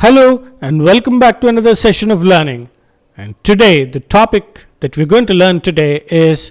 Hello and welcome back to another session of learning. And today the topic that we're going to learn today is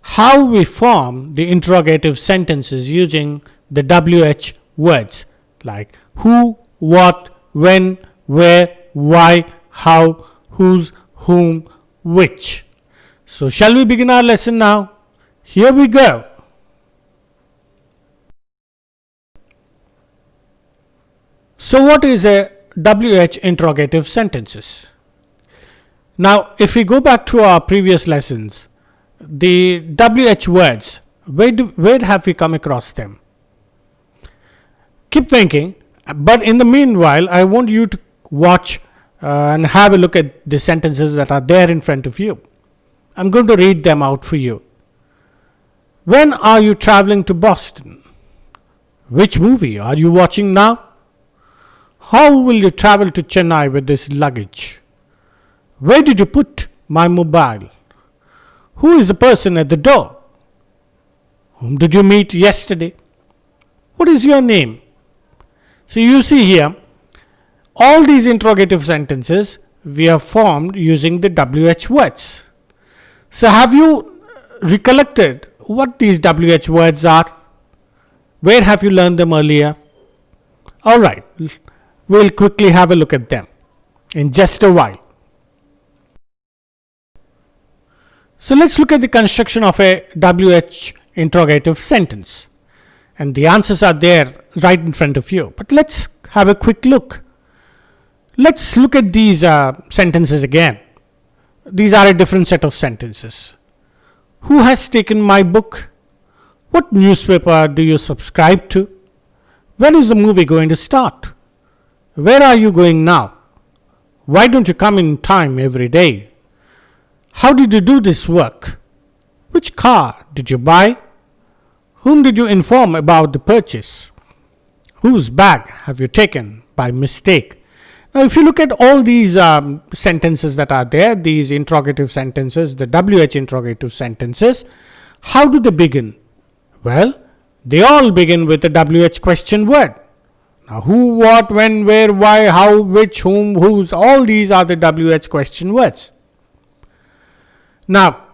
how we form the interrogative sentences using the WH words like who, what, when, where, why, how, whose, whom, which. So shall we begin our lesson now? Here we go. So what is a WH interrogative sentences? Now, if we go back to our previous lessons, the WH words, where have we come across them? Keep thinking, but in the meanwhile, I want you to watch and have a look at the sentences that are there in front of you. I'm going to read them out for you. When are you traveling to Boston? Which movie are you watching now? How will you travel to Chennai with this luggage? Where did you put my mobile? Who is the person at the door? Whom did you meet yesterday? What is your name? So you see here, all these interrogative sentences we have formed using the WH words. So have you recollected what these WH words are? Where have you learned them earlier? Alright, we'll quickly have a look at them in just a while. So let's look at the construction of a WH interrogative sentence. And the answers are there right in front of you. But let's have a quick look. Let's look at these sentences again. These are a different set of sentences. Who has taken my book? What newspaper do you subscribe to? When is the movie going to start? Where are you going now? Why don't you come in time every day? How did you do this work? Which car did you buy? Whom did you inform about the purchase? Whose bag have you taken by mistake? Now, if you look at all these sentences that are there, these interrogative sentences, the WH interrogative sentences, how do they begin? Well, they all begin with the WH question word. Now, who, what, when, where, why, how, which, whom, whose, all these are the WH question words. Now,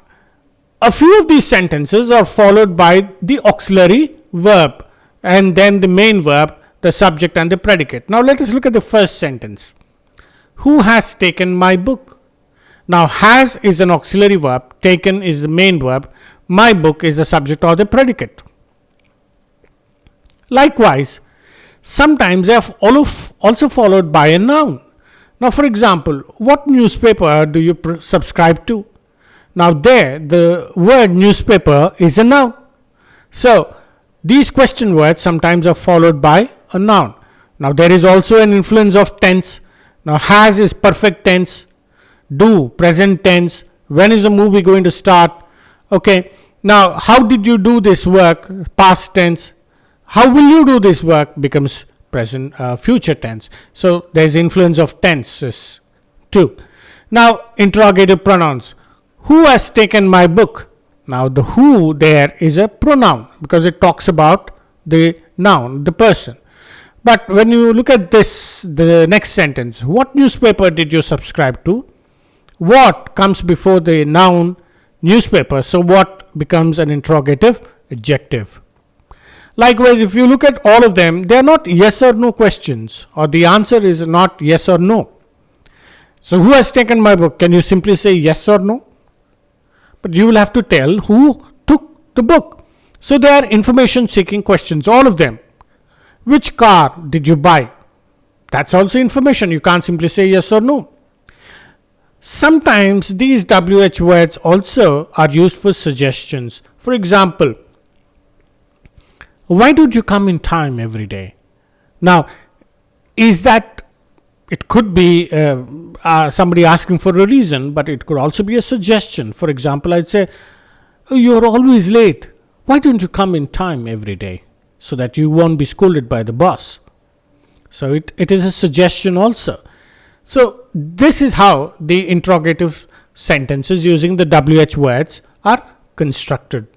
a few of these sentences are followed by the auxiliary verb and then the main verb, the subject and the predicate. Now, let us look at the first sentence. Who has taken my book? Now, has is an auxiliary verb, taken is the main verb, my book is the subject or the predicate. Likewise, sometimes they are also followed by a noun. Now, for example, what newspaper do you subscribe to? Now, there the word newspaper is a noun. So, these question words sometimes are followed by a noun. Now, there is also an influence of tense. Now, has is perfect tense, do present tense, when is the movie going to start? Okay. Now, how did you do this work? Past tense. How will you do this work? Becomes present future tense. So, there is influence of tenses too. Now, interrogative pronouns. Who has taken my book? Now, the who there is a pronoun because it talks about the noun, the person. But when you look at this, the next sentence, what newspaper did you subscribe to? What comes before the noun newspaper? So, what becomes an interrogative adjective. Likewise, if you look at all of them, they are not yes or no questions, or the answer is not yes or no. So, who has taken my book? Can you simply say yes or no? But you will have to tell who took the book. So, they are information seeking questions, all of them. Which car did you buy? That's also information. You can't simply say yes or no. Sometimes these WH words also are used for suggestions. For example, why don't you come in time every day? Now, is that, it could be somebody asking for a reason, but it could also be a suggestion. For example, I'd say, oh, you're always late. Why don't you come in time every day so that you won't be scolded by the boss? So, it is a suggestion also. So, this is how the interrogative sentences using the WH words are constructed.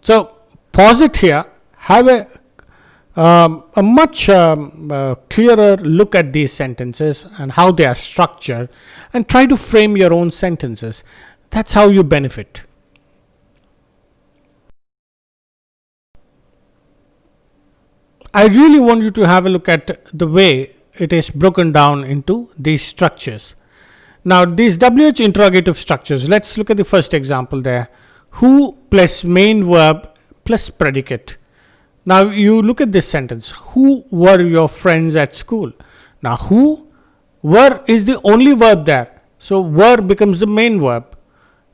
So, pause it here, have a a much clearer look at these sentences and how they are structured, and try to frame your own sentences. That's how you benefit. I really want you to have a look at the way it is broken down into these structures. Now, these WH interrogative structures, let's look at the first example there. Who plus main verb plus predicate. Now, you look at this sentence. Who were your friends at school? Now, who, were is the only verb there. So, were becomes the main verb.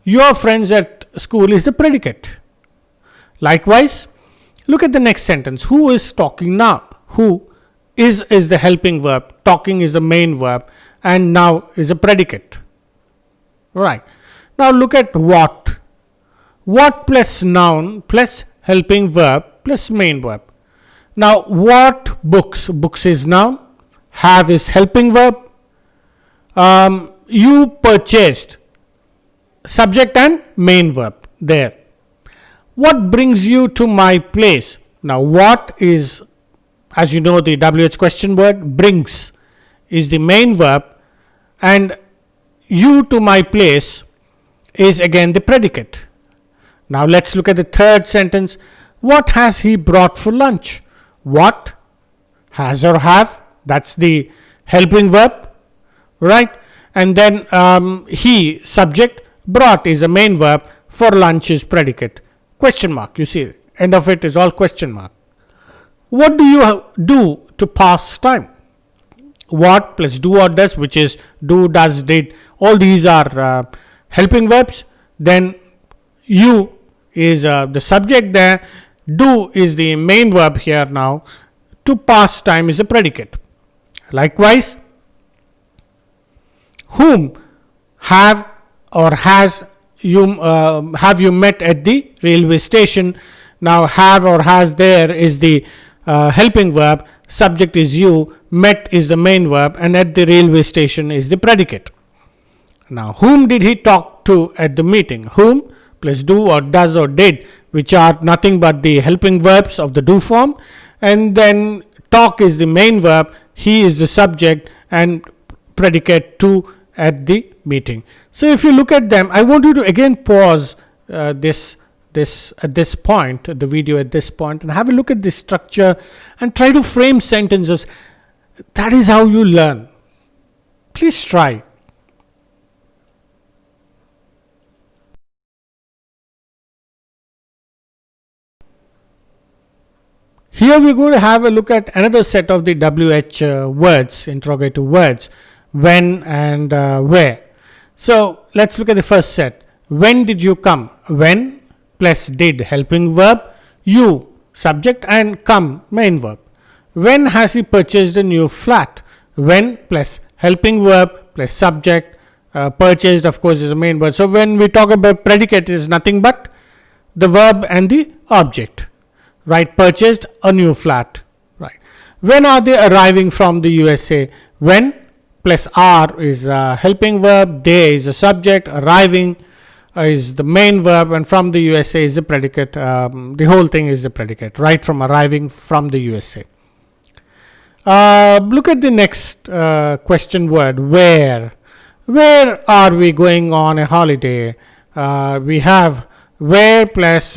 Your friends at school is the predicate. Likewise, look at the next sentence. Who is talking now? Who is the helping verb. Talking is the main verb. And now is a predicate. Right. Now look at what. What plus noun plus helping verb plus main verb. Now what books? Books is noun. Have is helping verb. You purchased. Subject and main verb there. What brings you to my place? Now what is, as you know, the WH question word. Brings is the main verb, and you to my place is again the predicate. Now let's look at the third sentence. What has he brought for lunch? What, has or have, that's the helping verb, right? And then he, subject, brought is a main verb, for lunch is predicate. Question mark, you see, end of it is all question mark. What do you do to pass time? What plus do or does, which is do, does, did, all these are helping verbs. Then you is the subject there, do is the main verb here now, to pass time is the predicate. Likewise, whom, have or has you have you met at the railway station? Now have or has there is the helping verb, subject is you, met is the main verb, and at the railway station is the predicate. Now whom did he talk to at the meeting? Whom plus do or does or did, which are nothing but the helping verbs of the do form, and then talk is the main verb, he is the subject, and predicate to at the meeting. So if you look at them, I want you to again pause this at this point, the video at this point, and have a look at this structure and try to frame sentences. That is how you learn. Please try. Here we are going to have a look at another set of the WH words, interrogative words, when and where. So let's look at the first set. When did you come? When plus did, helping verb, you, subject, and come, main verb. When has he purchased a new flat? When plus helping verb plus subject, purchased of course is a main verb. So when we talk about predicate, it is nothing but the verb and the object. Right, purchased a new flat. Right. When are they arriving from the USA? When plus are is a helping verb, they is a subject, arriving is the main verb, and from the USA is the predicate. The whole thing is the predicate, right, from arriving from the USA. Look at the next question word, where. Where are we going on a holiday? We have where plus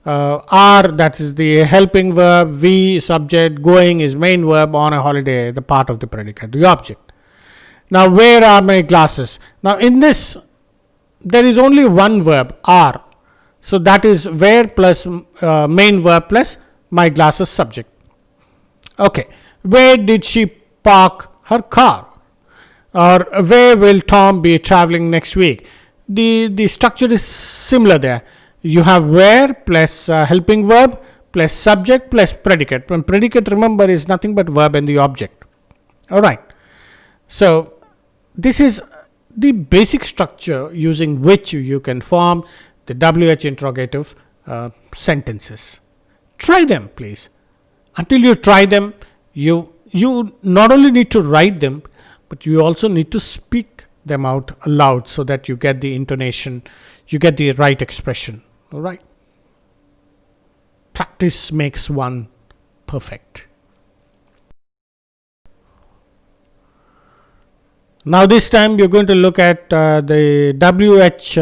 are, that is the helping verb, we, subject, going is main verb, on a holiday, the part of the predicate, the object. Now where are my glasses? Now in this there is only one verb, are. So that is where plus main verb plus my glasses, subject. Okay. Where did she park her car? Or where will Tom be traveling next week? The structure is similar there. You have where plus helping verb plus subject plus predicate. And predicate, remember, is nothing but verb and the object. All right. So this is the basic structure using which you can form the WH interrogative sentences. Try them, please. Until you try them, you not only need to write them, but you also need to speak them out aloud so that you get the intonation, you get the right expression. All right. Practice makes one perfect. Now this time we are going to look at the WH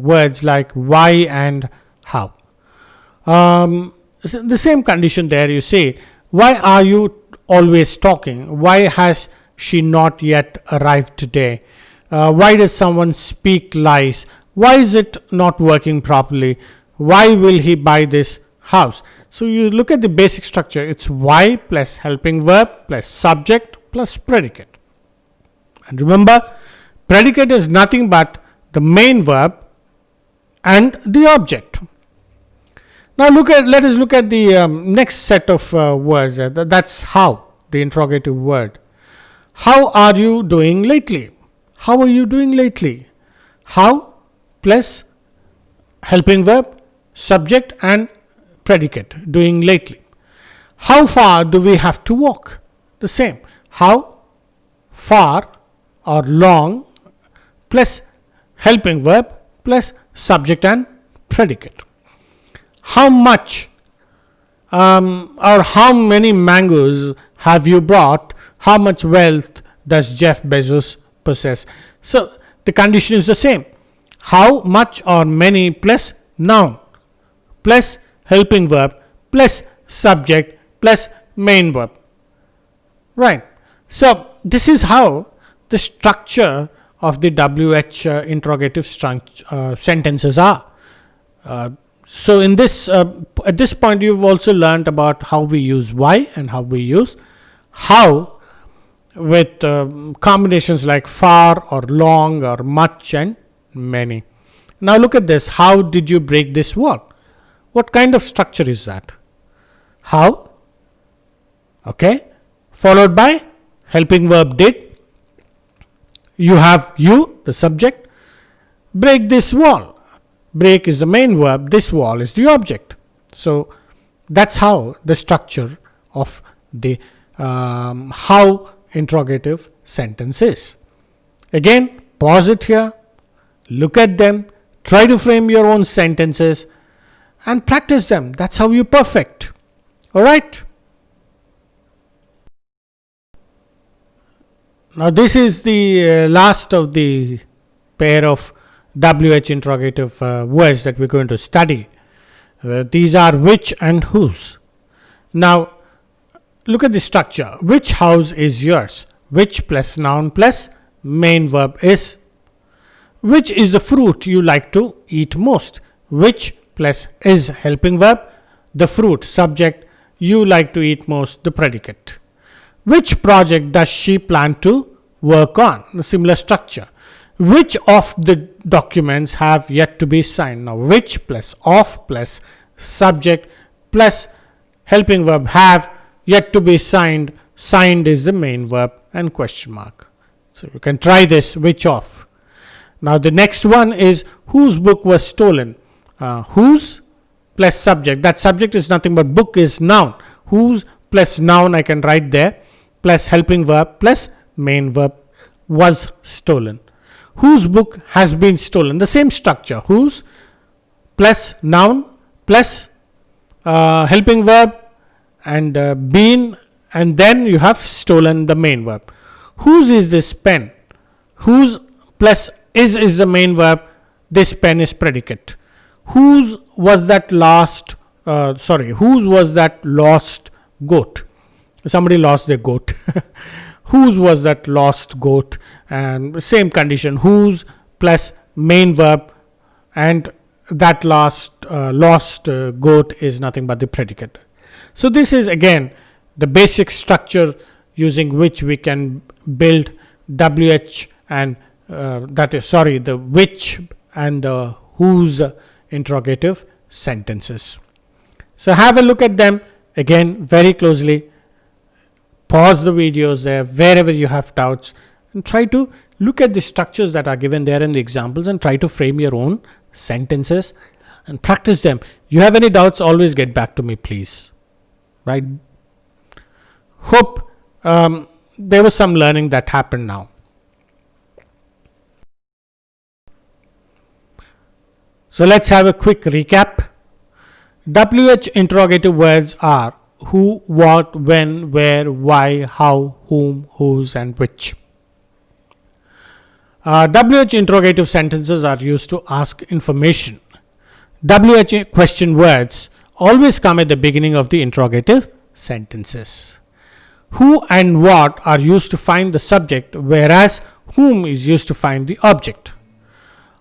words like why and how. The same condition there, you say, why are you always talking? Why has she not yet arrived today? Why does someone speak lies? Why is it not working properly? Why will he buy this house? So you look at the basic structure. It's why plus helping verb plus subject plus predicate. And remember, predicate is nothing but the main verb and the object. Now let us look at the next set of words. That's how, the interrogative word. How are you doing lately? How are you doing lately? How plus helping verb, subject and predicate, doing lately. How far do we have to walk? The same. How far or long plus helping verb plus subject and predicate. How much or how many mangoes have you brought? How much wealth does Jeff Bezos possess? So the condition is the same. How much or many plus noun plus helping verb plus subject plus main verb. Right. So this is how the structure of the WH interrogative sentences are. So in this at this point you've also learned about how we use why and how we use how with combinations like far or long or much and many. Now look at this. How did you break this wall? What kind of structure is that? How, okay, followed by helping verb did. You have you, the subject. Break this wall. Break is the main verb. This wall is the object. So that's how the structure of the how interrogative sentence is. Again, pause it here. Look at them. Try to frame your own sentences and practice them. That's how you perfect. All right. Now this is the last of the pair of WH interrogative words that we're going to study. These are which and whose. Now look at the structure. Which house is yours? Which plus noun plus main verb is. Which is the fruit you like to eat most? Which plus is helping verb, the fruit, subject, you like to eat most, the predicate. Which project does she plan to work on? The similar structure. Which of the documents have yet to be signed? Now which plus of plus subject plus helping verb have yet to be signed. Signed is the main verb and question mark. So you can try this, which of. Now the next one is whose book was stolen. Whose plus subject. That subject is nothing but book is noun. Whose plus noun I can write there plus helping verb plus main verb was stolen. Whose book has been stolen. The same structure. Whose plus noun plus helping verb and been, and then you have stolen, the main verb. Whose is this pen? Whose plus is the main verb. This pen is predicate. Whose was that last whose was that lost goat? Somebody lost their goat. Whose was that lost goat? And same condition. Whose plus main verb and that lost goat is nothing but the predicate. So this is again the basic structure using which we can build WH and the which and the whose interrogative sentences. So have a look at them again very closely. Pause the videos there wherever you have doubts and try to look at the structures that are given there in the examples and try to frame your own sentences and practice them. You have any doubts, always get back to me, please. Right? Hope there was some learning that happened now. So let's have a quick recap. WH interrogative words are who, what, when, where, why, how, whom, whose, and which. WH interrogative sentences are used to ask information. WH question words always come at the beginning of the interrogative sentences. Who and what are used to find the subject, whereas whom is used to find the object.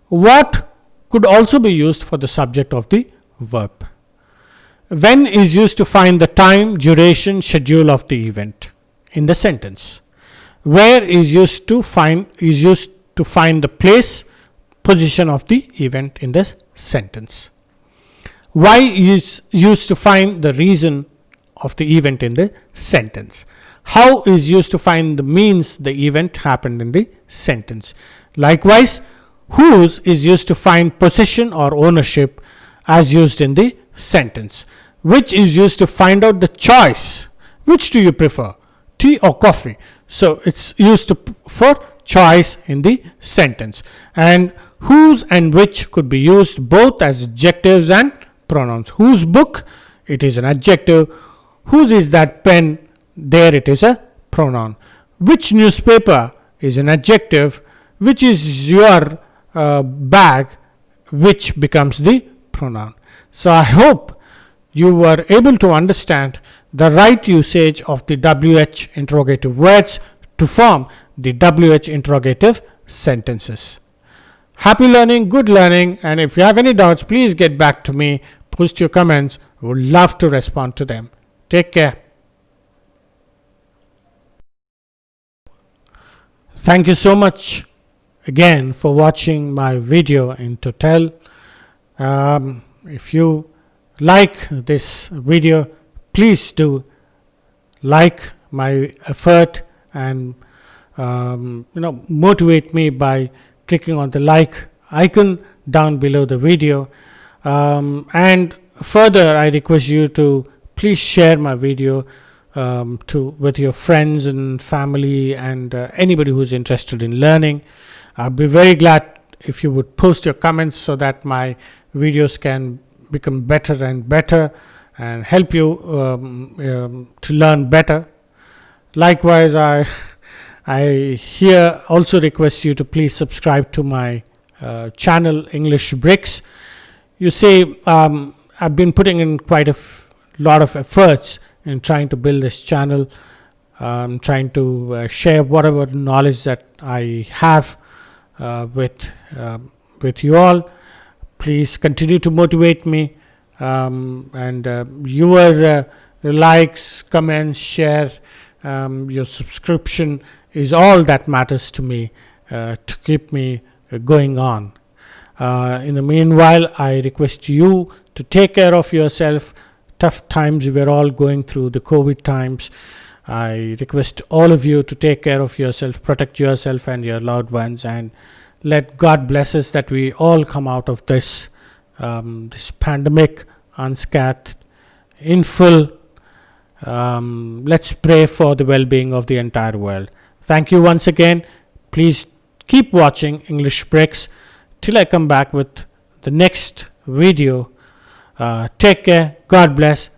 What could also be used for the subject of the verb. When is used to find the time, duration, schedule of the event in the sentence. Where is used to find the place, position of the event in the sentence. Why is used to find the reason of the event in the sentence. How is used to find the means the event happened in the sentence. Likewise, whose is used to find possession or ownership as used in the sentence. Which is used to find out the choice. Which do you prefer, tea or coffee? So it's used for choice in the sentence. And whose and which could be used both as adjectives and pronouns. Whose book, it is an adjective. Whose is that pen, there it is a pronoun. Which newspaper is an adjective. Which is your bag, which becomes the pronoun. So I hope you were able to understand the right usage of the WH interrogative words to form the WH interrogative sentences. Happy learning, good learning, and if you have any doubts, please get back to me, post your comments. I would love to respond to them. Take care. Thank you so much again for watching my video in total. If you like this video, please do like my effort and motivate me by clicking on the like icon down below the video. And further, I request you to please share my video with your friends and family and anybody who is interested in learning. I'll be very glad if you would post your comments so that my videos can become better and better and help you to learn better. Likewise, I here also request you to please subscribe to my channel English Bricks. You see, I've been putting in quite a lot of efforts in trying to build this channel, trying to share whatever knowledge that I have with you all. Please continue to motivate me, and your likes, comments, share, your subscription is all that matters to me to keep me going on. In the meanwhile, I request you to take care of yourself. Tough times, we're all going through the COVID times. I request all of you to take care of yourself, protect yourself and your loved ones, and let God bless us that we all come out of this this pandemic unscathed, in full. Let's pray for the well-being of the entire world. Thank you once again. Please keep watching English Bricks till I come back with the next video. Take care. God bless.